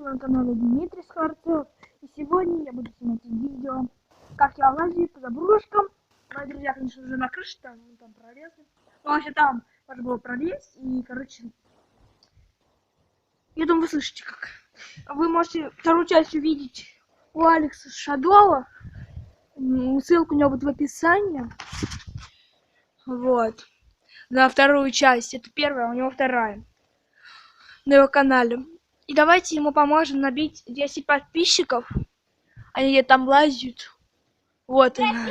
Вы на канале Дмитрий Скворцов. И сегодня я буду снимать видео, как я лазю по заброшкам. Мои друзья, конечно, уже на крыше, там пролезли. Но вообще там можно было пролезть. И, короче, я думаю, вы слышите как. Вы можете вторую часть увидеть у Алекса Шадова. Ссылка у него будет в описании. Вот. На вторую часть. Это первая, у него вторая. На его канале. И давайте ему поможем набить 10 подписчиков. Они где там лазят. Вот она.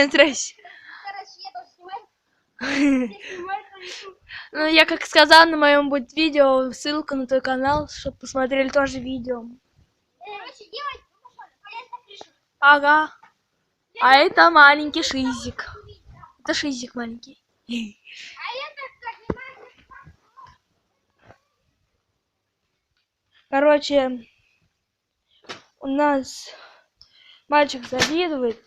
Здрасте. Ну, я как сказала, на моем будет видео, ссылка на твой канал, чтобы посмотрели тоже видео. Ага. А это маленький шизик. Это шизик маленький. Короче, у нас мальчик завидует.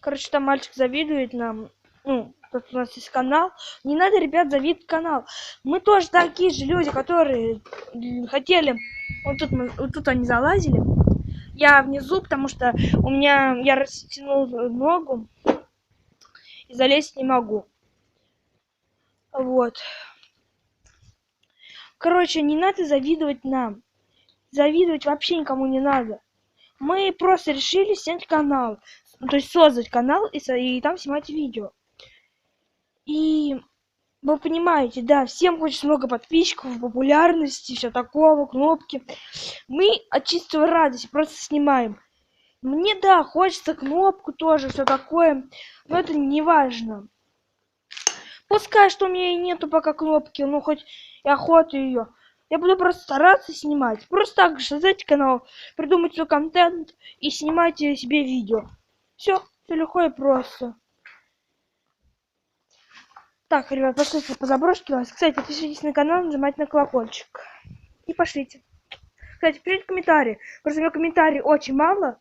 Короче, там мальчик завидует нам. Ну, тут у нас есть канал. Не надо, ребят, завидовать канал. Мы тоже такие же люди, которые хотели... Вот тут они залазили. Я внизу, потому что у меня... Я растянул ногу. И залезть не могу. Вот. Короче, не надо завидовать нам. Завидовать вообще никому не надо. Мы просто решили снять канал. То есть создать канал и там снимать видео. И вы понимаете, да, всем хочется много подписчиков, популярности, все такого, кнопки. Мы от чистого радости просто снимаем. Мне, да, хочется кнопку тоже, все такое. Но это не важно. Пускай, что у меня и нету пока кнопки, ну хоть и охота ее. Я буду просто стараться снимать. Просто так же создайте канал, придумайте свой контент и снимайте себе видео. Все легко и просто. Так, ребят, пошлите по заброшке вас. Кстати, подписывайтесь на канал, нажимайте на колокольчик. И пошлите. Кстати, пишите комментарии. Просто у меня комментариев очень мало.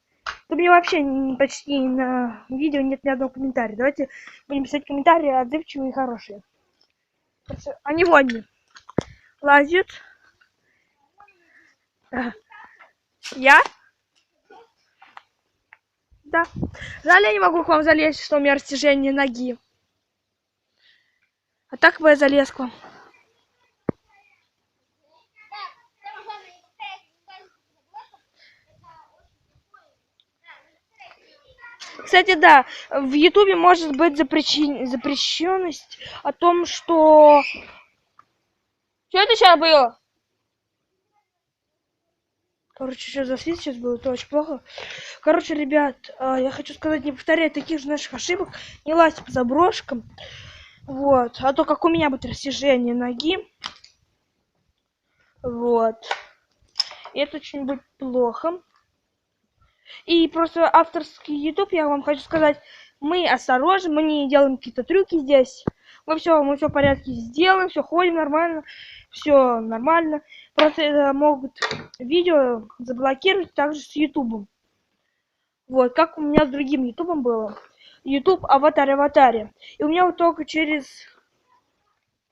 То мне вообще почти на видео нет ни одного комментария. Давайте будем писать комментарии отзывчивые и хорошие. Они водные. Лазят. Я? Да. Жаль, я не могу к вам залезть, что у меня растяжение ноги. А так бы я залез к вам. Кстати, да, в Ютубе может быть запрещенность о том, что... Что это сейчас было? Короче, что за свет сейчас было, это очень плохо. Короче, ребят, я хочу сказать, не повторяйте таких же наших ошибок, не лазьте по заброшкам. Вот, а то как у меня будет растяжение ноги. Вот. И это очень будет плохо. И просто авторский YouTube, я вам хочу сказать, мы осторожны, мы не делаем какие-то трюки здесь. Мы все в порядке сделаем, все ходим нормально, все нормально. Просто могут видео заблокировать также с YouTube. Вот, как у меня с другим YouTube было. YouTube аватаре. И у меня вот только через...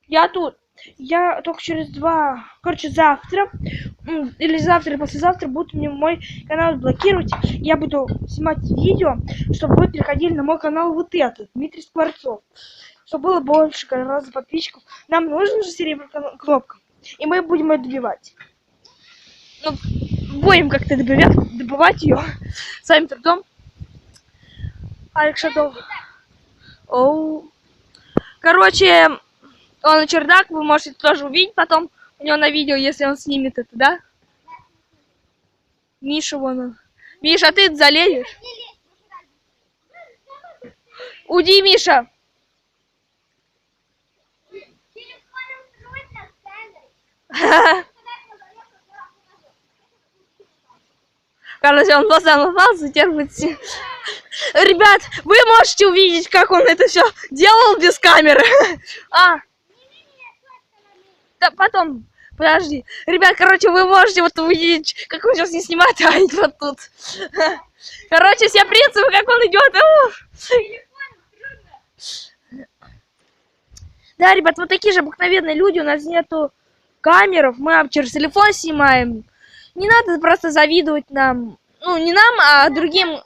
Я только через завтра, или завтра, или послезавтра будут мне мой канал блокировать. Я буду снимать видео, чтобы вы переходили на мой канал вот этот, Дмитрий Скворцов. Чтобы было больше гораздо подписчиков. Нам нужна же серебряная кнопка. И мы будем ее добивать. Ну, будем как-то добывать ее своим трудом. Алекс Шадов. Оу. Короче, он на чердак, вы можете тоже увидеть потом у него на видео, если он снимет это, да? Миша вон он. Миша, ты залезешь? Уйди, Миша. Короче, он просто налазался, терпится. Ребят, вы можете увидеть, как он это все делал без камеры. Да потом, подожди. Ребят, короче, вы можете вот увидеть, как он сейчас не снимает, а идет тут. Короче, все принципы, как он идет. Да, ребят, вот такие же обыкновенные люди. У нас нету камерах, мы через телефон снимаем. Не надо просто завидовать нам. Ну, не нам, а другим.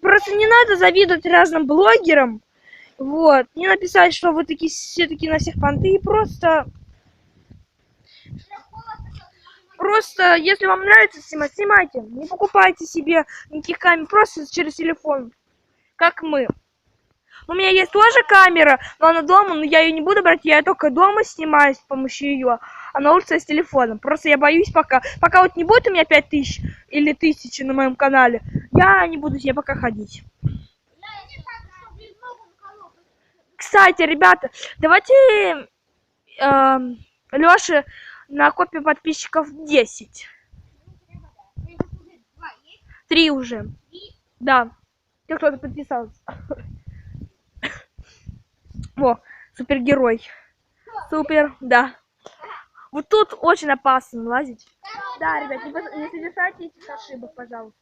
Просто не надо завидовать разным блогерам. Вот. Не написать, что вы такие все такие на всех понты. Просто, если вам нравится снимать, снимайте. Не покупайте себе никаких камер, просто через телефон. Как мы. У меня есть тоже камера, но она дома, но я ее не буду брать, я только дома снимаю с помощью ее, а на улице с телефоном. Просто я боюсь пока вот не будет у меня 5000 или 1000 на моем канале, я не буду себе пока ходить. Кстати, ребята, давайте Лёше накопим подписчиков 10. 3 уже. Да. Кто-то подписался. Во, супергерой. Супер, да. Вот тут очень опасно лазить. Да, ребят, не совершайте этих ошибок, пожалуйста.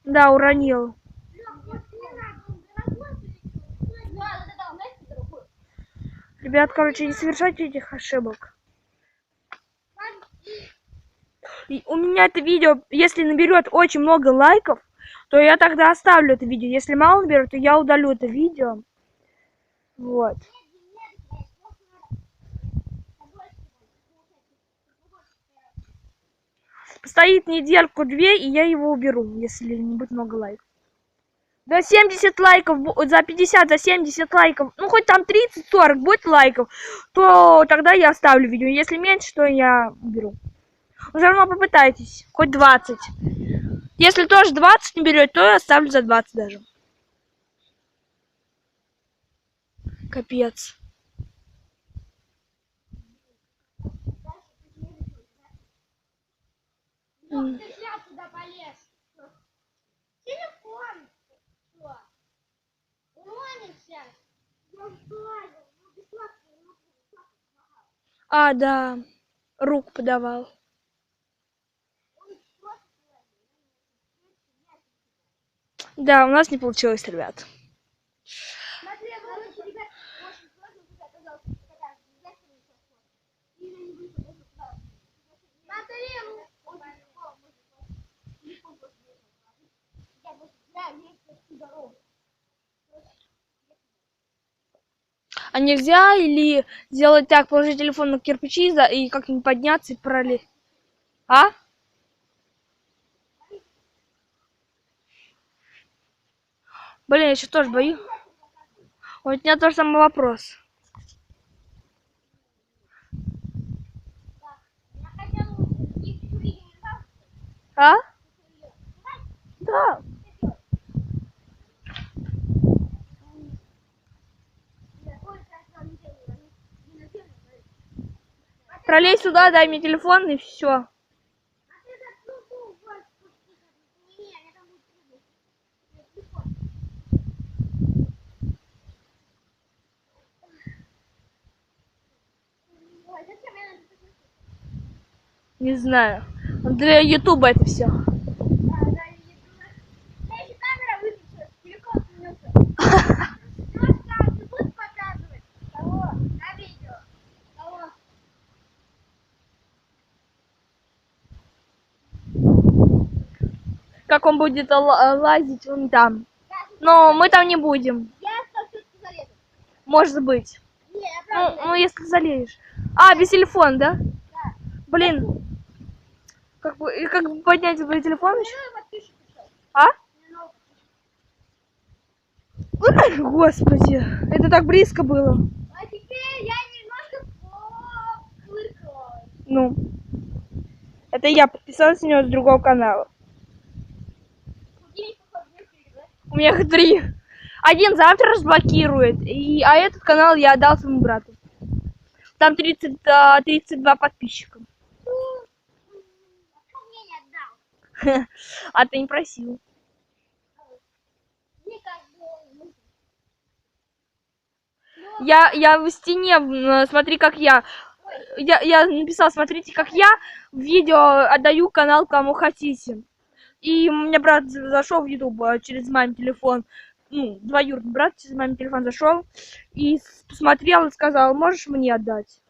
Да, уронил. Ребят, короче, не совершайте этих ошибок. И у меня это видео, если наберет очень много лайков, то я тогда оставлю это видео. Если мало наберет, то я удалю это видео. Вот. Постоит недельку-две, и я его уберу, если не будет много лайков. За 70 лайков, за 50, за 70 лайков, ну хоть там 30-40 будет лайков, то тогда я оставлю видео. Если меньше, то я уберу. Но все равно попытайтесь, хоть 20. Если тоже 20 не берет, то я оставлю за 20 даже. Капец. А, да. Руку подавал. Да, у нас не получилось, ребят. А нельзя или сделать так, положить телефон на кирпичи и как-нибудь подняться и пролезть? А? Блин, я еще тоже боюсь. Вот у меня тоже самый вопрос. А? Да. Пролезь сюда, дай мне телефон и все. Не знаю. Для Ютуба это все. Как он будет лазить вон там. Но мы там не будем. Может быть. Ну, если залезешь. А, без телефона, да? Блин. Как бы поднять свой телефон еще? А? Господи, это так близко было. А теперь я немножко пофыркалась. Ну. Это я подписалась на него с другого канала. У меня их 3. Один завтра разблокирует, а этот канал я отдал своему брату. Там 32 подписчика. А ты не просил. Я в стене, смотри, как я. Я написал, смотрите, как я в видео отдаю канал кому хотите. И у меня брат зашел в YouTube через мамин телефон. Ну, двоюродный брат через мамин телефон зашел и посмотрел и сказал, можешь мне отдать?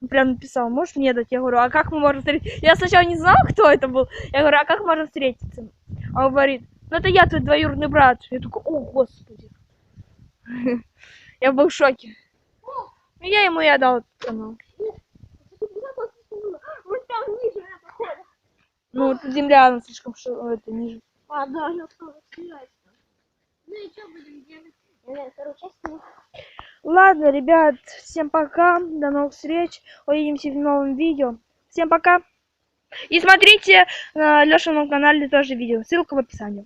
Он прям написал, можешь мне отдать? Я говорю, а как мы можем встретиться? Я сначала не знала, кто это был. Я говорю, а как можем встретиться? А он говорит, ну это я, твой двоюродный брат. Я такой, о, господи. Я был в шоке. Я ему и отдал этот канал. Ну, это земля, она слишком это ниже. А, да, я тоже съезжаю. Ну и что будем делать? Вторую часть. Ладно, ребят, всем пока, до новых встреч, увидимся в новом видео. Всем пока. И смотрите на Лешином канале тоже видео, ссылка в описании.